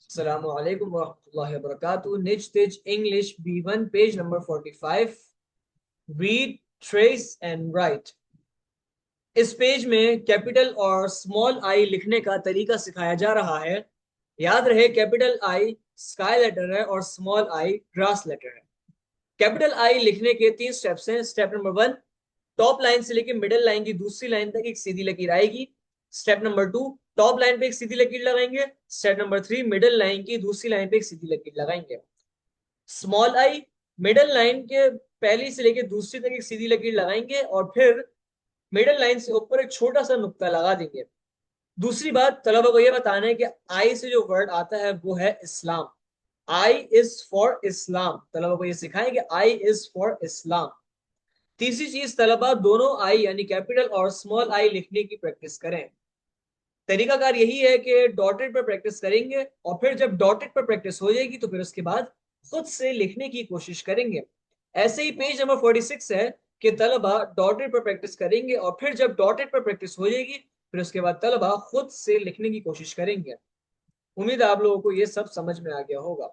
अस्सलामु अलैकुम वरहमतुल्लाहि वबरकातुहू। निच तिच English B1 page number 45। Read, trace and right. इस पेज में कैपिटल और स्मॉल आई लिखने का तरीका सिखाया जा रहा है। याद रहे, कैपिटल आई स्काई लेटर है और स्मॉल आई ग्रास लेटर है। कैपिटल आई लिखने के 3 स्टेप्स हैं। स्टेप नंबर 1, टॉप लाइन से लेकर मिडिल लाइन की दूसरी लाइन तक एक सीधी लकीर आएगी। स्टेप नंबर 2, टॉप लाइन पे एक सीधी लकीर लगाएंगे। स्टेप नंबर 3, मिडिल लाइन की दूसरी लाइन पे एक सीधी लकीर लगाएंगे। स्मॉल आई, मिडिल लाइन के पहली से लेकर दूसरी तक एक सीधी लकीर लगाएंगे और फिर मिडिल लाइन से ऊपर एक छोटा सा नुक्ता लगा देंगे। दूसरी बात, तलबा को यह बताना है कि आई से जो वर्ड आता है वो है इस्लाम। आई इज फॉर इस्लाम। तलबा को यह सिखाएं कि आई इज फॉर इस्लाम। तीसरी चीज, तलबा दोनों आई यानी कैपिटल और स्मॉल आई लिखने की प्रैक्टिस करें। तरीकाकार यही है कि डॉटेड पर प्रैक्टिस करेंगे और फिर जब डॉटेड पर प्रैक्टिस हो जाएगी तो फिर उसके बाद खुद से लिखने की कोशिश करेंगे। ऐसे ही पेज नंबर 46 है कि तलबा डॉटेड पर प्रैक्टिस करेंगे और फिर जब डॉटेड पर प्रैक्टिस हो जाएगी फिर उसके बाद तलबा खुद से लिखने की कोशिश करेंगे। उम्मीद है आप लोगों को ये सब समझ में आ गया होगा।